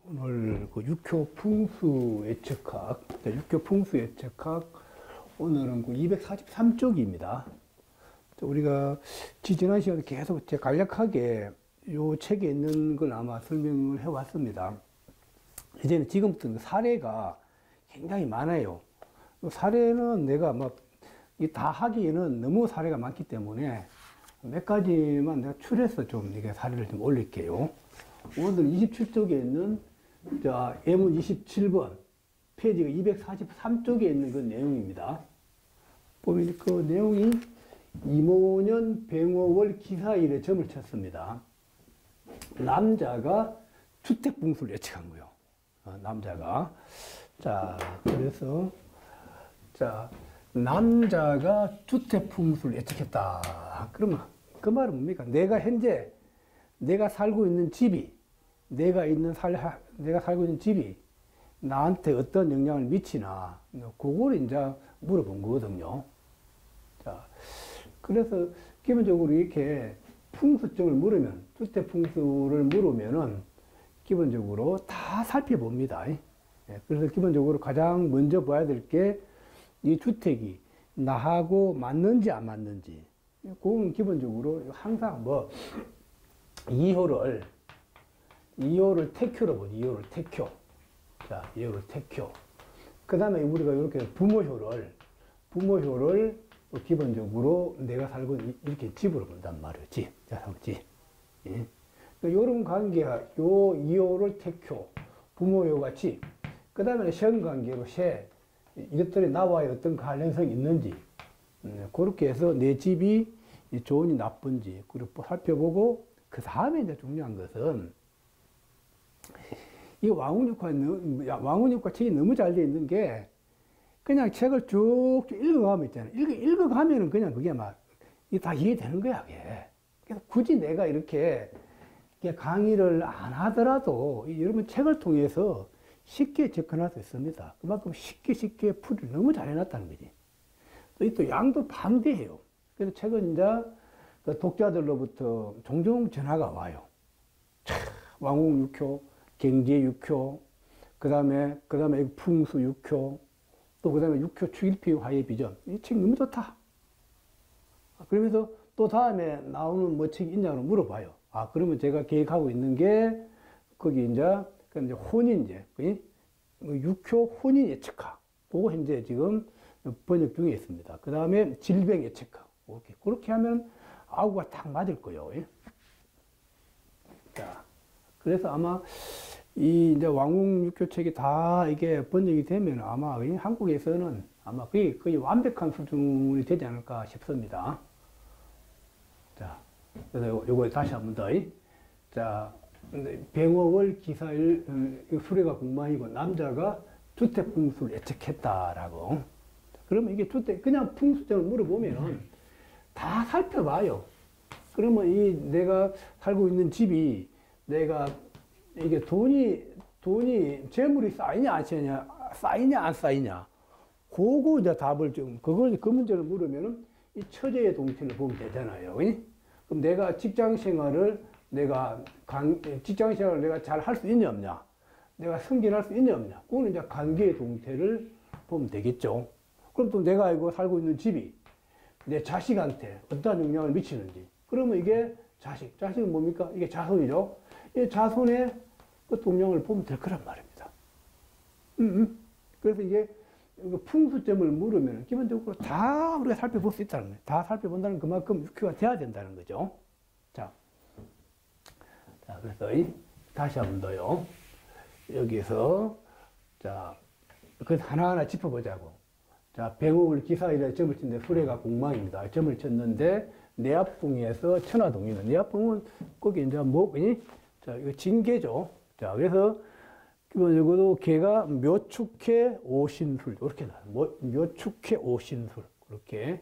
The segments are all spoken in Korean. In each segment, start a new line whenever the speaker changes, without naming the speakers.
오늘 그 육교 풍수 예측학, 육교 풍수 예측학, 오늘은 그 243쪽입니다. 우리가 지난 시간에 계속 제가 간략하게 요 책에 있는 걸 아마 설명을 해 왔습니다. 이제는 지금부터 사례가 굉장히 많아요. 사례는 내가 막 다 하기에는 너무 사례가 많기 때문에 몇 가지만 내가 추려서 좀 이게 사례를 좀 올릴게요. 오늘 27쪽에 있는 자, 예문 27번 페이지가 243쪽에 있는 그 내용입니다. 보면 그 내용이 이모년 병호월 기사일에 점을 쳤습니다. 남자가 주택풍수를 예측한 거예요. 남자가. 자, 그래서, 자, 남자가 주택풍수를 예측했다. 그러면 그 말은 뭡니까? 내가 현재 내가 살고 있는 집이, 내가 살고 있는 집이 나한테 어떤 영향을 미치나, 그걸 이제 물어본 거거든요. 자, 그래서 기본적으로 이렇게 풍수증을 물으면, 주택풍수를 물으면은 기본적으로 다 살펴봅니다. 그래서 기본적으로 가장 먼저 봐야 될 게 이 주택이 나하고 맞는지 안 맞는지. 그건 기본적으로 항상 뭐, 2호를 택효로 보죠. 2호를 택효. 자, 2호를 택효. 그 다음에 우리가 이렇게 부모효를 기본적으로 내가 살고 이렇게 집으로 본단 말이에요. 집. 자, 집. 예. 요런 관계가, 요 2호를 택효, 부모효가 집. 그 다음에 현관계로 세. 이것들이 나와의 어떤 관련성이 있는지. 그렇게 해서 내 집이 좋은지 나쁜지, 그리고 살펴보고, 그 다음에 이제 중요한 것은, 이 왕운육화 책이 너무 잘 되어 있는 게, 그냥 책을 쭉 읽어가면 있잖아요. 읽어가면은 그냥 그게 막, 이게 다 이해되는 거야, 그게. 그래서 굳이 내가 이렇게 강의를 안 하더라도, 여러분 책을 통해서 쉽게 접근할 수 있습니다. 그만큼 쉽게 풀이를 너무 잘 해놨다는 거지. 또 양도 방대해요. 그래서 책은 이제 그 독자들로부터 종종 전화가 와요. 왕궁 6효, 경제 6효, 그 다음에 풍수 6효, 또 그 다음에 6효 추일피 화해 비전. 이 책 너무 좋다. 그러면서 또 다음에 나오는 뭐 책이 있냐고 물어봐요. 아, 그러면 제가 계획하고 있는 게, 거기 이제 혼인제, 6효 혼인 예측학. 그거 현재 지금 번역 중에 있습니다. 그 다음에 질병 예측학. 그렇게 하면 아우가 딱 맞을 거예요. 자, 그래서 아마 이제 왕궁 6효 책이 다 이게 번역이 되면 아마 한국에서는 아마 거의 완벽한 수준이 되지 않을까 싶습니다. 자, 그래서 요거 다시 한 번 더. 자, 병호월 기사일 수레가 공망이고 남자가 주택풍수를 예측했다라고. 그러면 이게 그냥 풍수점을 물어보면 다 살펴봐요. 그러면 내가 살고 있는 집이 이게 돈이 재물이 쌓이냐 안 쌓이냐. 그거 이제 답을 그 문제를 물으면은 이 처제의 동태를 보면 되잖아요. 그럼 내가 직장 생활을 내가 잘 할 수 있냐 없냐, 내가 승진할 수 있냐 없냐, 그거는 이제 관계의 동태를 보면 되겠죠. 그럼 또 내가 이거 살고 있는 집이 내 자식한테 어떠한 영향을 미치는지. 그러면 이게 자식은 뭡니까? 이게 자손이죠. 이 자손의 그 동향을 보면 될 거란 말입니다. 그래서 이게 풍수점을 물으면 기본적으로 다 우리가 살펴볼 수 있다는 거예요. 다 살펴본다는 그만큼 육효가 돼야 된다는 거죠. 자, 그래서 다시 한 번 더요. 여기서 자, 그 하나하나 짚어보자고. 자, 병호월 기사일에 점을 쳤는데 수레가 공망입니다. 점을 쳤는데 내압궁에서 천화동이는, 내압궁은 거기 이제 자, 이거 징계죠. 자, 그래서 기본적으로 개가 묘축해 오신술 이렇게 나와요. 묘축해 오신술 그렇게.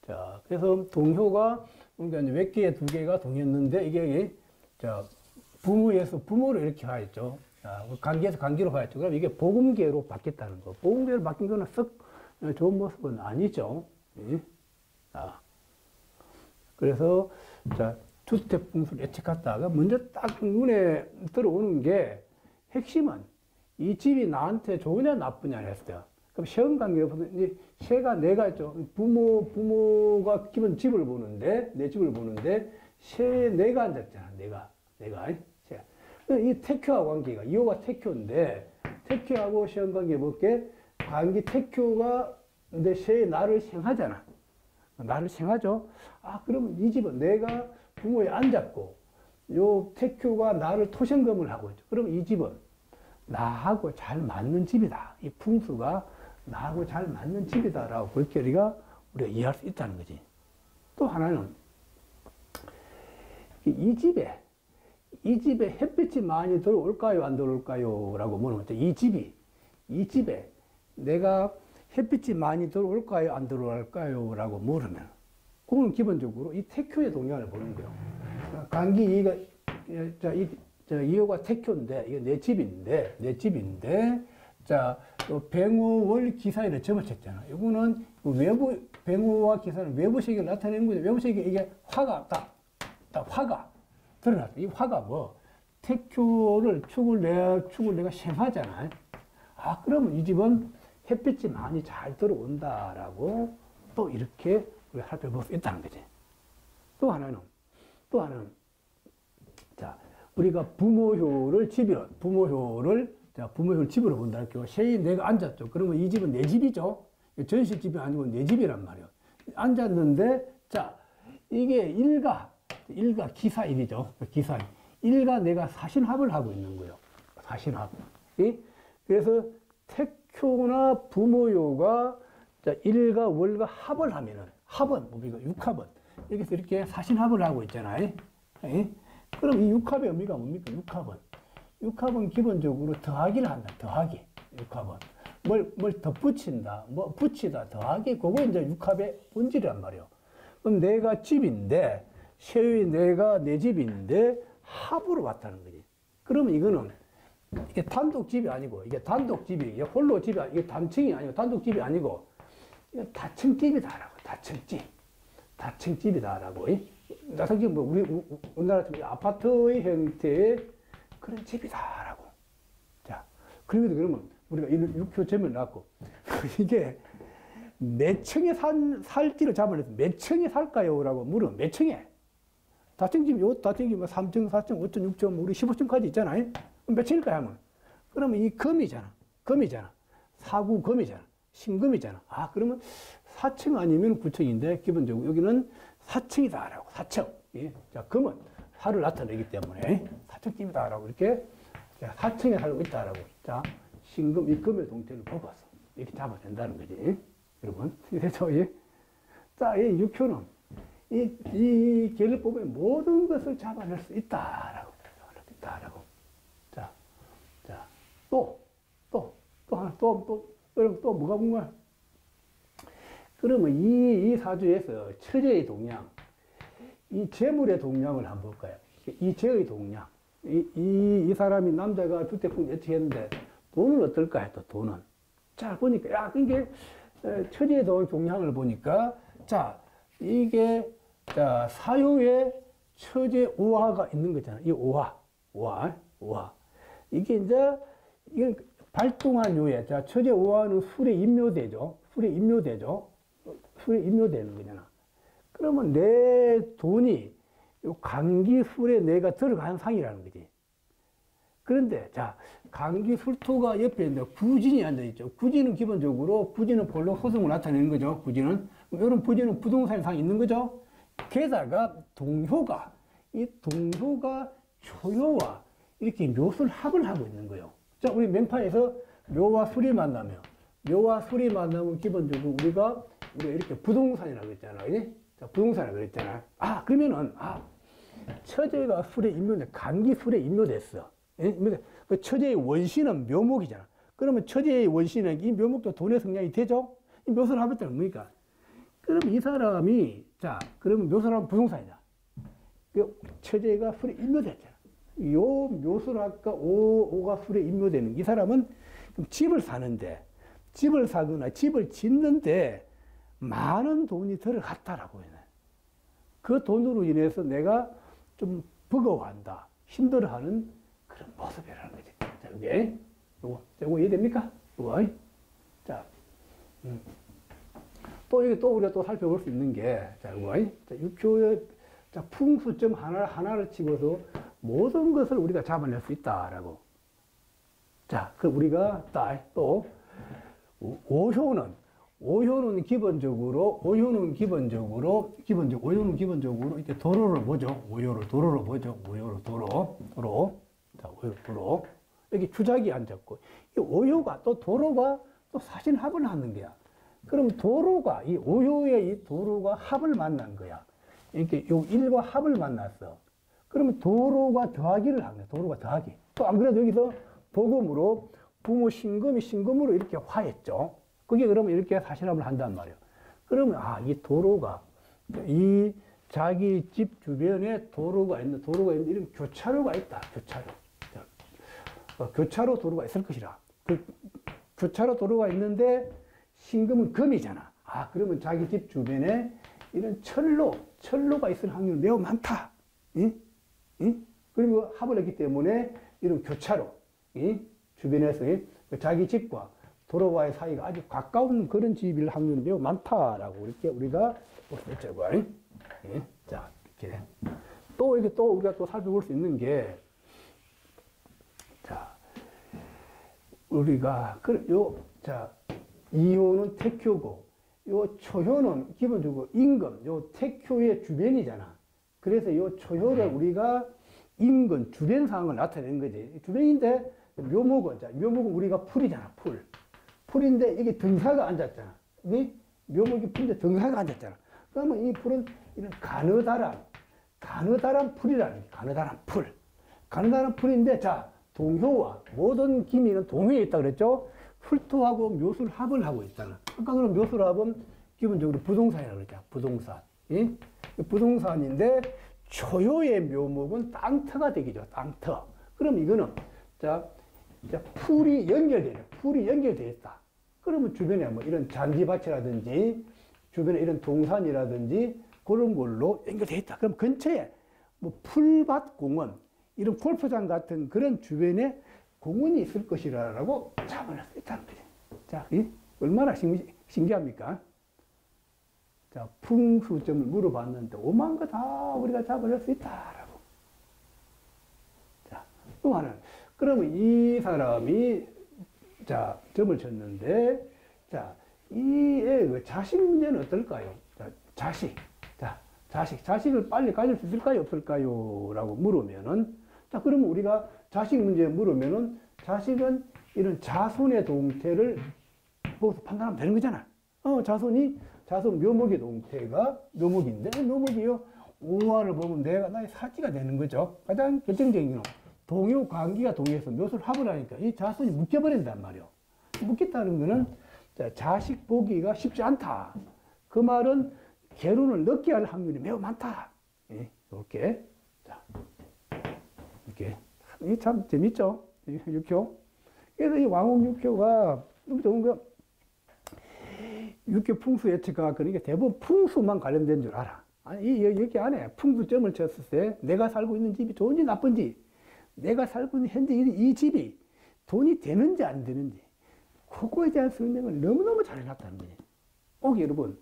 자, 그래서 동효가 그러니까 이제 몇 개의 두 개가 동했는데 이게 자, 부모에서 부모를 이렇게 하였죠. 자, 관계에서 관계로 하였죠. 그럼 이게 복음계로 바뀌었다는 거. 복음계로 바뀐 거는 썩 좋은 모습은 아니죠. 자, 그래서 자, 주택풍수를 예측했다가 먼저 딱 눈에 들어오는 게 핵심은 이 집이 나한테 좋으냐 나쁘냐 했어요. 그럼 시험 관계를 보면 새가 내가 있죠. 부모가 기본 집을 보는데 내 집을 보는데 새에 내가 앉았잖아. 내가 새. 이 태큐와 관계가 이호가 태큐인데 태큐하고 시험 관계 볼게 관계 태큐가 내 새에 나를 생하잖아. 나를 생하죠. 아 그러면 이 집은 내가 부모에 앉았고 요 태큐가 나를 토생금을 하고 있죠. 그러면 이 집은 나하고 잘 맞는 집이다. 이 풍수가 나하고 잘 맞는 집이다라고 그렇게 우리가 이해할 수 있다는 거지. 또 하나는 이 집에 햇빛이 많이 들어올까요, 안 들어올까요? 라고 물으면 이 집에 내가 햇빛이 많이 들어올까요, 안 들어올까요? 라고 물으면 그건 기본적으로 이 태큐의 동향을 보는 거예요. 간기 이호가 태큐인데 이게 내 집인데 자, 뱅호월 기사일을 접어쳤잖아. 이거는 외부, 뱅호와 기사는 외부 세계를 나타내는 거죠. 외부 세계 이게 화가, 화가 드러났다. 이 화가 뭐, 축을 내가 생하잖아. 아, 그러면 이 집은 햇빛이 많이 잘 들어온다라고 또 이렇게 우리가 살펴볼 수 있다는 거지. 또 하나는, 자, 우리가 부모효를 집으로 본다 할게요. 새에 내가 앉았죠. 그러면 이 집은 내 집이죠. 전시집이 아니고 내 집이란 말이에요. 앉았는데, 자, 이게 일가 기사일이죠. 기사일. 일가 내가 사신합을 하고 있는 거예요. 사신합. 그래서 태교나 부모요가 일가 월가 합을 하면은, 합은, 우리가 육합은. 여기서 이렇게 사신합을 하고 있잖아요. 그럼 이 육합의 의미가 뭡니까? 육합은 기본적으로 더하기를 한다. 더하기. 육합은. 뭘 덧붙인다. 뭐 붙이다. 더하기. 그거 이제 육합의 본질이란 말이에요. 그럼 내가 집인데, 새의 내가 내 집인데, 합으로 왔다는 거지. 그러면 이거는, 이게 단독집이 아니고, 이게 홀로 집이 아니고, 이게 단층이 아니고, 단독집이 아니고, 이게 다층집이다라고. 다층집이다라고. 나성집 뭐, 우리나라 같은 아파트의 형태의 그런 집이다라고. 자, 그러면 우리가 이런 육효점을 놨고, 이게 몇 층에 살지를 잡아내서 몇 층에 살까요? 라고 물으면 몇 층에? 다층집, 다층집 3층, 4층, 5층, 6층, 우리 15층까지 있잖아요. 몇 층일까요? 하면. 그러면 이 금이잖아. 사구금이잖아. 신금이잖아. 아, 그러면 4층 아니면 9층인데, 기본적으로 여기는 4층이다라고. 4층. 예. 자, 금은 살을 나타내기 때문에 4층집이다라고 이렇게 4층에 살고 있다라고. 자, 신금, 이 금의 동태를 뽑아서 이렇게 잡아야 된다는 거지. 여러분. 그래서 자, 이 육효는 이 개를 뽑으면 모든 것을 잡아낼 수 있다라고. 자, 또 뭐가 궁금해? 그러면 이 사주에서 처제의 동양, 이 재물의 동양을 한번 볼까요? 이 재의 동양. 이 사람이 남자가 주택풍 예측했는데 돈은 어떨까요? 또 돈은. 자, 보니까, 야, 이게 처제의 동양을 보니까, 자, 이게, 자, 사유에 처제 오화가 있는 거잖아. 이 오화. 이게 이제, 이건 발동한 요에, 자, 처제 오화는 술에 임묘되죠. 술에 임묘되는 거잖아. 그러면 내 돈이 요 간기술에 내가 들어간 상이라는 거지. 그런데, 자, 간기술토가 옆에 있는데 구진이 앉아있죠. 구진은 기본적으로, 본록 소승을 나타내는 거죠. 구진은. 이런 부진은 부동산에 상이 있는 거죠. 게다가 이 동효가 조효와 이렇게 묘술 합을 하고 있는 거예요. 자, 우리 맹파에서 묘와 술이 만나면 기본적으로 우리가 이렇게 부동산이라고 했잖아. 그지? 자, 부동산이라고 그랬잖아. 아, 그러면은, 처제가 술에 임묘돼, 간기 술에 임묘됐어. 예? 그 처제의 원신은 묘목이잖아. 그러면 처제의 원신은 이 묘목도 돈의 성향이 되죠? 이 묘술 합을 때는 뭡니까? 그러면 이 사람이, 자, 그러면 묘술하면 부동산이다. 처제가 술에 임묘됐잖아. 요 묘술학과 오가 술에 임묘되는 이 사람은 집을 사거나 집을 짓는데 많은 돈이 들어갔다라고 해요. 그 돈으로 인해서 내가 좀 버거워한다, 힘들어하는 그런 모습이라는 거지. 자, 이게. 요거 이해됩니까? 요거. 자, 또 이게 또 우리가 또 살펴볼 수 있는 게, 자, 요거. 자, 육교의, 자, 풍수점 하나를 치고서 모든 것을 우리가 잡아낼 수 있다라고. 자, 그 우리가 또, 오효는 기본적으로 이렇게 도로를 보죠. 도로. 자, 도로. 여기 주작이 앉았고, 이 오효가 또 도로가 또 사신합을 하는 거야. 그럼 도로가, 이 오효의 이 도로가 합을 만난 거야. 이렇게 요 일과 합을 만났어. 그러면 도로가 더하기를 하는 거야. 도로가 더하기. 또 안 그래도 여기서 복음으로 부모 신금으로 이렇게 화했죠. 그게 그러면 이렇게 사신합을 한단 말이에요. 그러면, 이 도로가, 이 자기 집 주변에 도로가 있는, 이런 교차로가 있다. 교차로 도로가 있을 것이라. 그 교차로 도로가 있는데 신금은 금이잖아. 그러면 자기 집 주변에 이런 철로가 있을 확률이 매우 많다. 그리고 합을 했기 때문에 이런 교차로, 주변에서 자기 집과 도로와의 사이가 아주 가까운 그런 집일 확률이 매우 많다라고 이렇게 우리가 볼 수 있죠. 자, 이렇게. 또 우리가 또 살펴볼 수 있는 게, 자, 우리가, 이효는 택효고, 요 초효는 기본적으로 임금, 요 택효의 주변이잖아. 그래서 요 초효를 우리가 임금, 주변 상황을 나타내는 거지. 주변인데, 묘목은 우리가 풀이잖아, 풀인데 이게 등사가 앉았잖아. 묘목이 풀인데 등사가 앉았잖아. 그러면 이 풀은 이런 가느다란 풀이라는 게, 가느다란 풀인데, 자, 동효와 모든 기미는 동효에 있다 그랬죠? 풀토하고 묘술 합을 하고 있잖아. 아까 그럼 묘술 합은 기본적으로 부동산이라고 그랬잖아. 부동산인데, 초효의 묘목은 땅터가 되겠죠. 땅터. 그럼 이거는, 자, 풀이 연결되어 있다. 그러면 주변에 뭐 이런 잔디밭이라든지, 주변에 이런 동산이라든지, 그런 걸로 연결되어 있다. 그럼 근처에 뭐 풀밭 공원, 이런 골프장 같은 그런 주변에 공원이 있을 것이라고 잡아낼 수 있다는 거지. 자, 얼마나 신기합니까? 자, 풍수점을 물어봤는데, 오만 거 다 우리가 잡아낼 수 있다라고. 자, 또 하나는, 그러면 이 사람이, 자, 점을 쳤는데, 자, 이의 그 자식 문제는 어떨까요? 자, 자식을 빨리 가질 수 있을까요? 없을까요? 라고 물으면은, 자, 그러면 우리가 자식 문제 물으면은, 자식은 이런 자손의 동태를 보고서 판단하면 되는 거잖아. 자손 묘목의 동태가 묘목이요. 오화를 보면 나의 사지가 되는 거죠. 가장 결정적인 건 동요 관계가 동요해서 묘수를 합을 하니까 이 자손이 묶여버린단 말이에요. 묶였다는 거는 자식 보기가 쉽지 않다. 그 말은 결혼을 늦게 할 확률이 매우 많다. 이렇게. 자, 이렇게. 이게 참 재밌죠? 육효. 그래서 이 왕홍 육효가 너무 좋은 거, 육효 풍수 예측가 그러니까 대부분 풍수만 관련된 줄 알아. 아니, 여기 안에 풍수점을 쳤을 때 내가 살고 있는 집이 좋은지 나쁜지, 내가 살고 있는 현재 이 집이 돈이 되는지 안 되는지, 그거에 대한 설명을 너무너무 잘 해놨다는 거지. 꼭 여러분,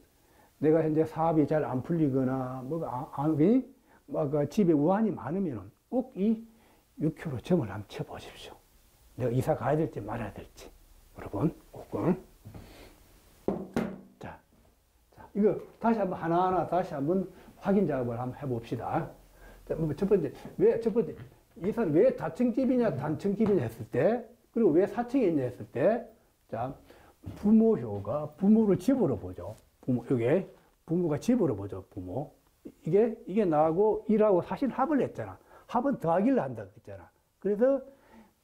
내가 현재 사업이 잘 안 풀리거나, 집에 우환이 많으면 꼭 이 육효로 점을 한번 쳐보십시오. 내가 이사 가야 될지 말아야 될지. 여러분, 꼭. 자, 이거 다시 한번 하나하나 다시 한번 확인 작업을 한번 해봅시다. 자, 첫 번째, 이 사람 왜 다층집이냐, 단층집이냐 했을 때, 그리고 왜 4층에 있냐 했을 때, 자, 부모효가 부모를 집으로 보죠. 부모가 집으로 보죠, 부모. 이게 나하고 일하고 사실 합을 했잖아. 합은 더하기를 한다고 했잖아. 그래서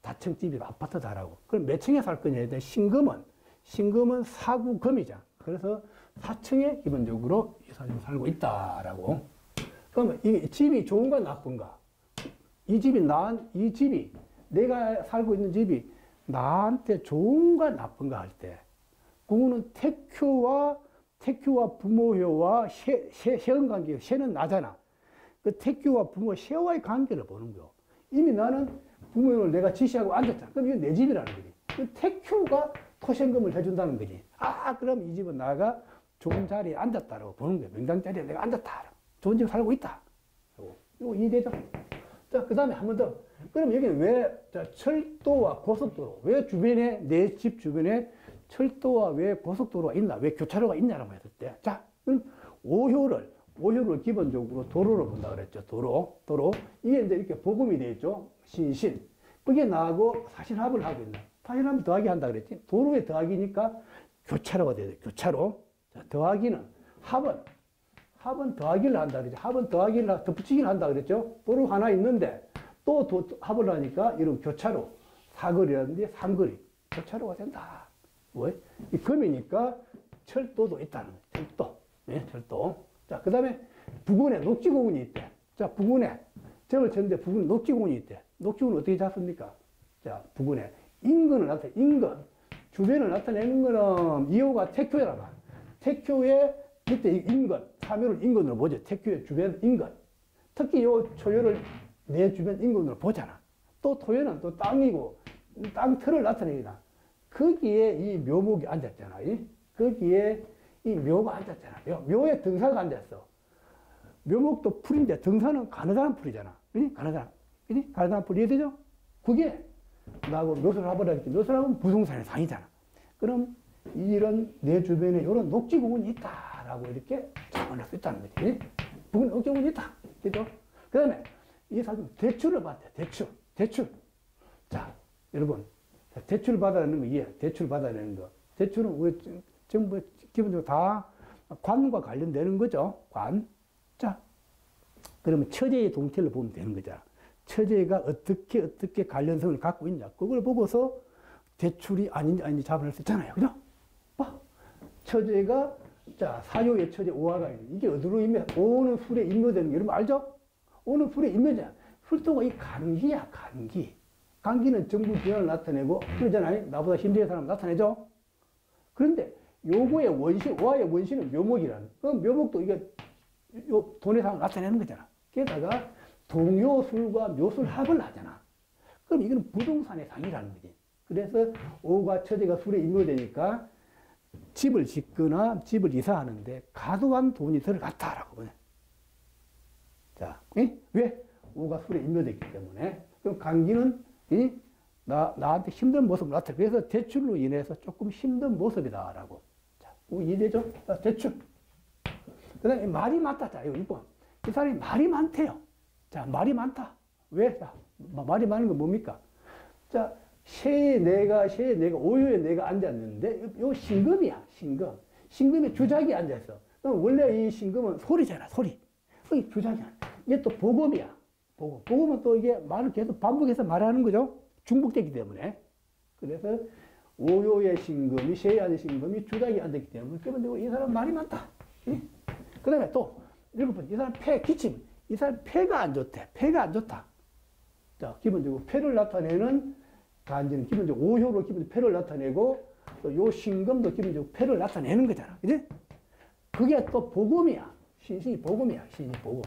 다층집이 아파트 다라고. 그럼 몇 층에 살 거냐 했더니 신금은 사구금이잖아. 그래서 4층에 기본적으로 이 사람이 살고 있다라고. 그러면 이 집이 좋은가 나쁜가? 이 집이 내가 살고 있는 집이 나한테 좋은가 나쁜가 할 때, 그거는 택효와 부모효와 셰은 관계, 셰는 나잖아. 그 택효와 부모, 셰와의 관계를 보는 거요. 이미 나는 부모님을 내가 지시하고 앉았잖아. 그럼 이건 내 집이라는 거지. 그 택큐가 토생금을 해준다는 거지. 그럼 이 집은 나가 좋은 자리에 앉았다라고 보는 거야. 명당 자리에 내가 앉았다. 좋은 집에 살고 있다. 이거 이해되죠? 자, 그 다음에 한 번 더. 그럼 여기는 왜, 자, 철도와 고속도로, 왜 주변에, 내 집 주변에 철도와 왜 고속도로가 있나, 왜 교차로가 있냐라고 했을 때, 자, 그럼 오효를 기본적으로 도로로 본다 그랬죠. 도로. 이게 이제 이렇게 복음이 되어 있죠. 신신. 그게 나하고 사실합을 하고 있나. 사실합을 더하기 한다 그랬지. 도로에 더하기니까 교차로가 돼야 돼. 교차로. 자, 더하기는, 합은 더하기를 한다 그랬죠. 합은 더하기를, 덧붙이기를 한다 그랬죠. 도로 하나 있는데, 또 합을 하니까 이런 교차로. 사거리라든지 삼거리. 교차로가 된다. 왜? 이 금이니까 철도도 있다는 거예요. 철도. 네, 철도. 자, 그 다음에 부근에 녹지공원이 있대. 자, 부근에 점을 쳤는데 부근에 녹지공원이 있대. 녹지공원은 어떻게 잡습니까? 자, 부근에 인근을 나타내, 인근. 주변을 나타내는 거는 2호가 택교라고. 택교의 밑에 인근, 3호를 인근으로 보죠. 택교의 주변 인근. 특히 요 초요를 내 주변 인근으로 보잖아. 또 토요는 또 땅이고, 땅 틀을 나타내기다. 거기에 이 묘목이 앉았잖아. 거기에 이 묘가 앉았잖아. 묘에 등사가 앉았어. 묘목도 풀인데 등사는 가느다란 풀이잖아. 그지? 가느다란 풀 이해되죠? 그게 나하고 묘소를 해버렸지. 묘소를 하면 부동산의 상이잖아. 그럼 이런 내 주변에 이런 녹지공원이 있다라고 이렇게 잡아낼 수 있다는 거지. 부근 녹지공원이 있다. 그죠? 그 다음에 이 사람 대출을 받대. 대출. 자, 여러분. 대출을 받아내는 거 이해. 대출을 받아내는 거. 대출은 전부 기본적으로 다 관과 관련되는 거죠. 관. 자, 그러면 처제의 동태를 보면 되는 거잖아. 처제가 어떻게 관련성을 갖고 있냐. 그걸 보고서 대출이 아닌지 잡아낼 수 있잖아요. 그죠? 봐. 처제가, 자, 사요의 처제 오화가 있는. 이게 어디로 오는 술에 임묘되는 게 여러분 알죠? 오는 술에 임묘잖아. 술도가 이 간기야, 간기. 간기는 정부 기관을 나타내고, 그러잖아요. 나보다 힘든 사람 나타내죠? 그런데 요거의 원신, 오화의 원신은 묘목이라는. 그럼 묘목도 이게 요 돈의 상을 나타내는 거잖아. 게다가 동요술과 묘술합을 하잖아. 그럼 이거는 부동산의 상이라는 거지. 그래서 오가 처제가 술에 임묘되니까 집을 짓거나 집을 이사하는데 과도한 돈이 들어갔다라고 보네. 자, 왜? 오가 술에 임묘됐기 때문에. 그럼 간기는 나한테 힘든 모습을 나타내. 그래서 대출로 인해서 조금 힘든 모습이다라고. 자, 이해되죠? 대출. 그 다음에 말이 많다. 자, 이거 6번. 이 사람이 말이 많대요. 자, 말이 많다. 왜? 자, 말이 많은 건 뭡니까? 자, 쇠에 내가 오요에 내가 앉았는데, 요 신금이야, 신금. 신금에 주작이 앉아있어. 그럼 원래 이 신금은 소리잖아, 소리. 이 주작이야. 이게 또 복음이야. 복음은 또 이게 말을 계속 반복해서 말하는 거죠. 중복되기 때문에. 그래서 오요의 신금이, 쇠에 앉은 신금이 주작이 앉았기 때문에, 기본적으로 이 사람 말이 많다. 그 다음에 또, 7번, 이 사람 기침. 이 사람 폐가 안 좋대. 폐가 안 좋다. 자, 기본적으로 폐를 나타내는 간지는 기본적으로 오효로 기본적으로 폐를 나타내고, 또 요 신금도 기본적으로 폐를 나타내는 거잖아. 그지? 그게 또 복음이야. 신신이 복음이야. 신신이 복음.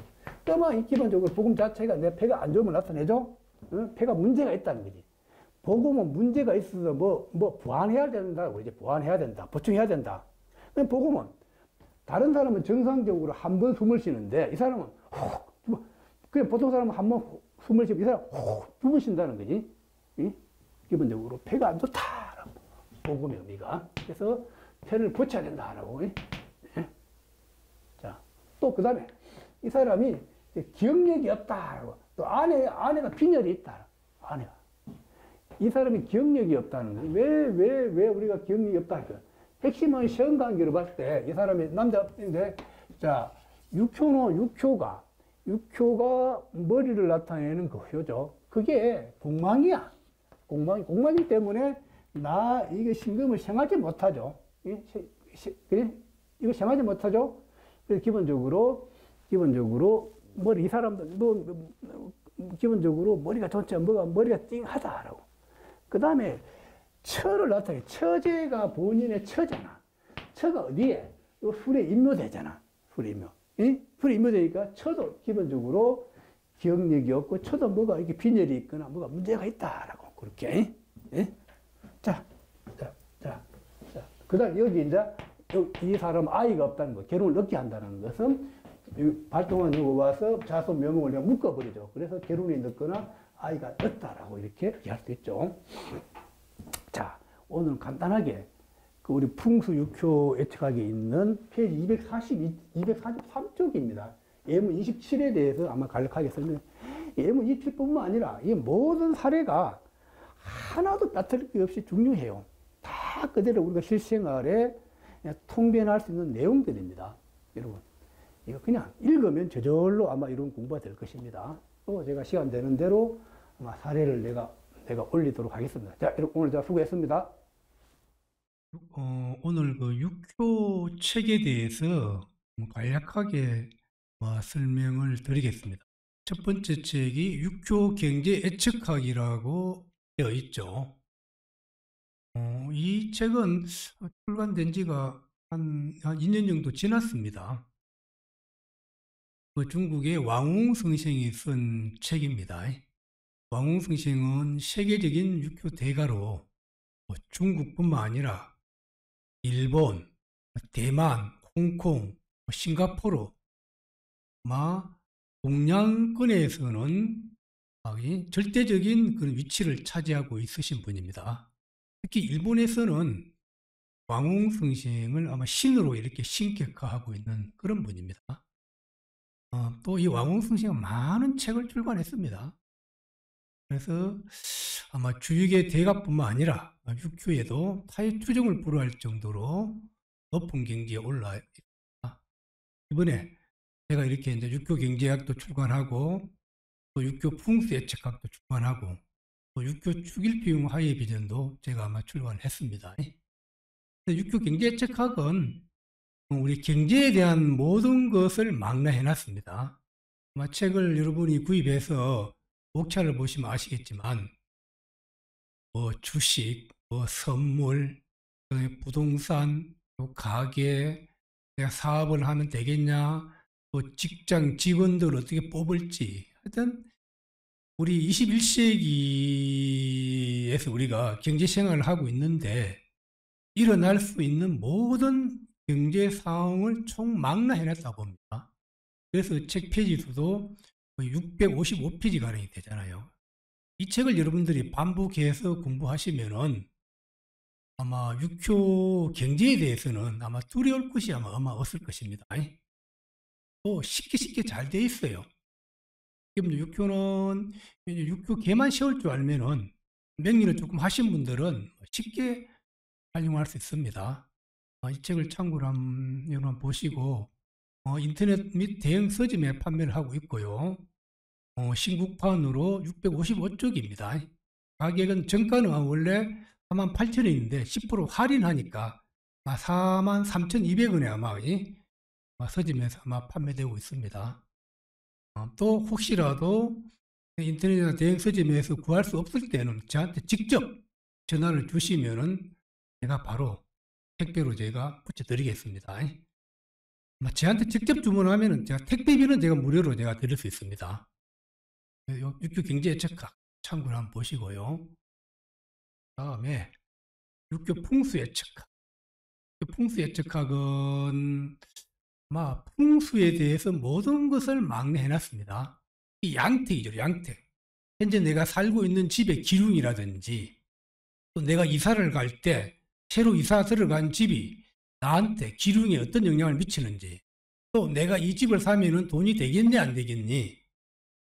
그러면 기본적으로 복음 자체가 내 폐가 안 좋으면 나타내죠? 폐가 문제가 있다는 거지. 복음은 문제가 있어서 보완해야 된다고 이제 보완해야 된다. 보충해야 된다. 그럼 복음은 다른 사람은 정상적으로 한 번 숨을 쉬는데 이 사람은 그냥 보통 사람은 한 번 숨을 쉬고 이 사람은 두 번 쉰다는 거지. 기본적으로 폐가 안 좋다라고. 복음의 의미가. 그래서 폐를 고쳐야 된다라고. 자, 또 그 다음에 이 사람이 기억력이 없다라고. 또 아내가 빈혈이 있다. 아내가. 이 사람이 기억력이 없다는 거예요. 왜 우리가 기억력이 없다? 핵심은 시험 관계로 봤을 때 이 사람이 남자인데, 자, 육효가 머리를 나타내는 그 효죠. 그게 공망이야. 공망이기 때문에 이게 신금을 생하지 못하죠. 이거 생하지 못하죠. 그래서 기본적으로 이 사람도 기본적으로 머리가 좋지 머리가 띵하다라고. 그 다음에 처를 나타내. 처제가 본인의 처잖아. 처가 어디에? 요 술에 임묘되잖아. 술에 임묘. 술에 임묘되니까 처도 기본적으로 기억력이 없고 쳐도 뭐가 이렇게 빈혈이 있거나 뭐가 문제가 있다라고 그렇게. 예? 자, 자, 자, 자. 그다음 여기 이제 이 사람 아이가 없다는 거, 결혼을 늦게 한다는 것은 발동한 누구 와서 자손 명목을 그냥 묶어버리죠. 그래서 결혼이 늦거나 아이가 늦다라고 이렇게 얘기할 수 있죠. 자, 오늘 간단하게 그 우리 풍수육효 예측학에 있는 페이지 243쪽입니다. 예문 27에 대해서 아마 간략하게 설명해. 예문 27뿐만 아니라 이 모든 사례가 하나도 빠뜨릴 게 없이 중요해요. 다 그대로 우리가 실생활에 통변할 수 있는 내용들입니다. 여러분, 이거 그냥 읽으면 저절로 아마 이런 공부가 될 것입니다. 또 제가 시간 되는 대로 아마 사례를 내가 올리도록 하겠습니다. 자, 여러분 오늘 제가 수고했습니다.
오늘 그 육효 책에 대해서 간략하게 설명을 드리겠습니다. 첫 번째 책이 육효 경제 예측학이라고 되어 있죠. 이 책은 출간된 지가 한 2년 정도 지났습니다. 그 중국의 왕웅 선생이 쓴 책입니다. 왕웅 선생은 세계적인 육효 대가로 중국뿐만 아니라 일본, 대만, 홍콩, 싱가포르, 동양권에서는 절대적인 그런 위치를 차지하고 있으신 분입니다. 특히 일본에서는 왕웅 선생을 아마 신으로 이렇게 신격화하고 있는 그런 분입니다. 또 이 왕웅 선생은 많은 책을 출간했습니다. 그래서 아마 주육의 대가뿐만 아니라 육효에도 타의 추종을 불허할 정도로 높은 경지에 올라 있습니다. 이번에 제가 이렇게 이제 육효 경제학도 출간하고 또 육효 풍수 예측학도 출간하고 또 육효 축일 비용 하의 비전도 제가 아마 출간했습니다. 육효 경제 예측학은 우리 경제에 대한 모든 것을 망라해 놨습니다. 아마 책을 여러분이 구입해서 목차를 보시면 아시겠지만 주식, 선물, 부동산, 가게, 내가 사업을 하면 되겠냐, 또 직장 직원들 어떻게 뽑을지, 하여튼 우리 21세기에서 우리가 경제 생활을 하고 있는데 일어날 수 있는 모든 경제 상황을 총망라해 놨다고 봅니다. 그래서 책 페이지 수도 655페이지가량이 되잖아요. 이 책을 여러분들이 반복해서 공부하시면은 아마 육효 경제에 대해서는 아마 두려울 것이 아마 없을 것입니다. 또 쉽게 잘 돼 있어요. 육효는 육효 개만 쉬울 줄 알면은 명리를 조금 하신 분들은 쉽게 활용할 수 있습니다. 이 책을 참고로 여러분 보시고 인터넷 및 대형 서점에 판매를 하고 있고요. 신국판으로 655쪽입니다. 가격은 정가는 원래 48,000원인데 10% 할인하니까 43,200원에 아마 서점에서 아마 판매되고 있습니다. 또 혹시라도 인터넷이나 대형 서점에서 구할 수 없을 때는 저한테 직접 전화를 주시면은 제가 바로 택배로 제가 붙여드리겠습니다. 저한테 직접 주문하면은 제가 택배비는 제가 무료로 제가 드릴 수 있습니다. 육효 경제 예측학 참고를 한번 보시고요. 다음에 육효 풍수 예측학. 풍수 예측학은 아마 풍수에 대해서 모든 것을 막내해 놨습니다. 이 양택이죠, 양택. 현재 내가 살고 있는 집의 기둥이라든지 또 내가 이사를 갈 때 새로 이사 들어간 집이 나한테 기둥에 어떤 영향을 미치는지 또 내가 이 집을 사면은 돈이 되겠니 안 되겠니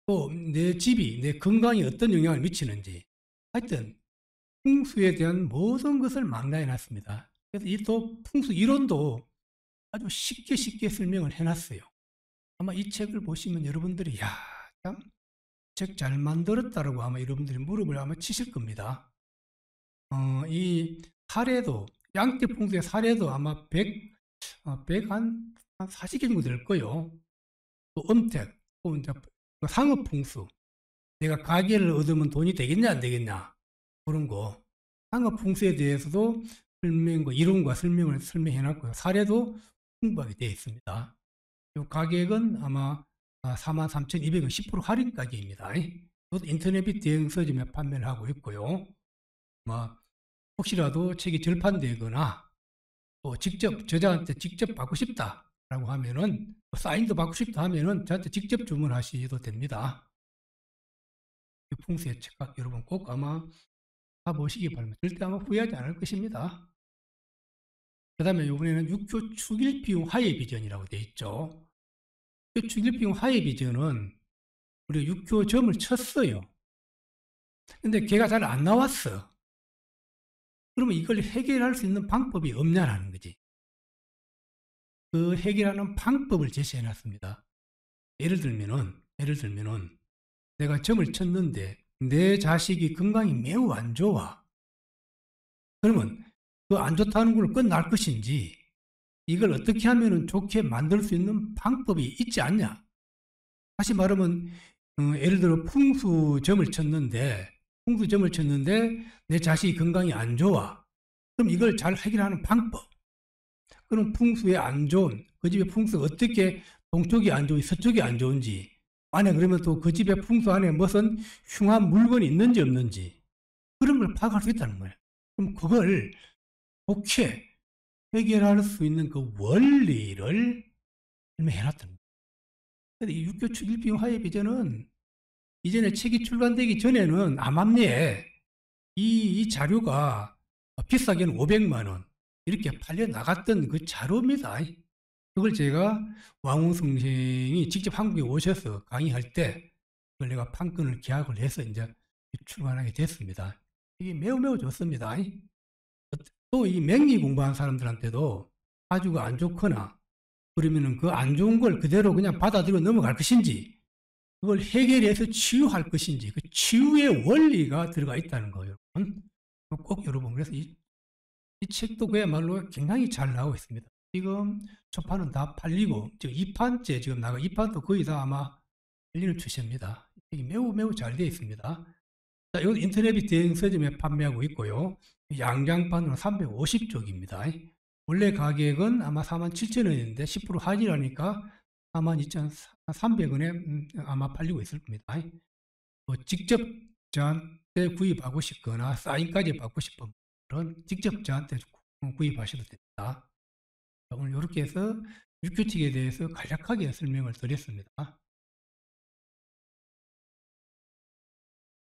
또 내 집이 내 건강에 어떤 영향을 미치는지 하여튼 풍수에 대한 모든 것을 망라해 놨습니다. 그래서 이 또 풍수 이론도 아주 쉽게 설명을 해놨어요. 아마 이 책을 보시면 여러분들이 야, 참 책 잘 만들었다라고 아마 여러분들이 무릎을 아마 치실 겁니다. 이 사례도 양떼 풍수의 사례도 아마 100 한 40개 정도 될 거예요. 또 음택, 또 이제 상업 풍수. 내가 가게를 얻으면 돈이 되겠냐 안 되겠냐 그런 거. 상업 풍수에 대해서도 이론과 설명을 설명해 놨고요. 사례도 풍부하게 되어 있습니다. 이 가격은 아마 43,200원 10% 할인 가격입니다. 이것도 인터넷 대행 서점에 판매를 하고 있고요. 혹시라도 책이 절판되거나 또 직접 저자한테 직접 받고 싶다라고 하면은 사인도 받고 싶다 하면은 저한테 직접 주문하셔도 됩니다. 풍수의 책각 여러분 꼭 아마 가보시기 바랍니다. 절대 아마 후회하지 않을 것입니다. 그 다음에 이번에는 육교 축일 비용 하회 비전이라고 되어 있죠. 육교 축일 비용 하회 비전은 우리가 육교 점을 쳤어요. 근데 걔가 잘 안 나왔어. 그러면 이걸 해결할 수 있는 방법이 없냐라는 거지. 그 해결하는 방법을 제시해 놨습니다. 예를 들면은 내가 점을 쳤는데 내 자식이 건강이 매우 안 좋아. 그러면 그 안 좋다는 걸 끝날 것인지 이걸 어떻게 하면 좋게 만들 수 있는 방법이 있지 않냐. 다시 말하면 예를 들어 풍수점을 쳤는데 내 자식이 건강이 안 좋아. 그럼 이걸 잘 해결하는 방법. 그럼 풍수에 안 좋은 그 집의 풍수가 어떻게 동쪽이 안 좋은지 서쪽이 안 좋은지 만약 그러면 또 그 집의 풍수 안에 무슨 흉한 물건이 있는지 없는지 그런 걸 파악할 수 있다는 거예요. 그럼 그걸 좋게 해결할 수 있는 그 원리를 설명해놨다는 거예요. 근데 이 육교 축일 비용 하회 비전은 이전에 책이 출간되기 전에는 암암리에 이 자료가 비싸게는 500만 원 이렇게 팔려 나갔던 그 자료입니다. 그걸 제가 왕웅 선생이 직접 한국에 오셔서 강의할 때 그걸 내가 판권을 계약을 해서 이제 출간하게 됐습니다. 이게 매우 좋습니다. 또 이 명리 공부한 사람들한테도 사주가 안 좋거나 그러면은 그 안 좋은 걸 그대로 그냥 받아들이고 넘어갈 것인지 그걸 해결해서 치유할 것인지 그 치유의 원리가 들어가 있다는 거예요. 꼭 여러분 그래서 이 책도 그야말로 굉장히 잘 나오고 있습니다. 지금 초판은 다 팔리고 지금 2판째 지금 나가 2판도 거의 다 아마 열리는 추세입니다. 이게 매우 잘 되어 있습니다. 자, 이건 인터넷 대행 서점에 판매하고 있고요. 양장판으로 350쪽입니다. 원래 가격은 아마 47,000원인데 10% 할인하니까 42,300원에 아마 팔리고 있을 겁니다. 직접 저한테 구입하고 싶거나 사인까지 받고 싶은 분들은 직접 저한테 구입하셔도 됩니다. 오늘 이렇게 해서 육교칙에 대해서 간략하게 설명을 드렸습니다.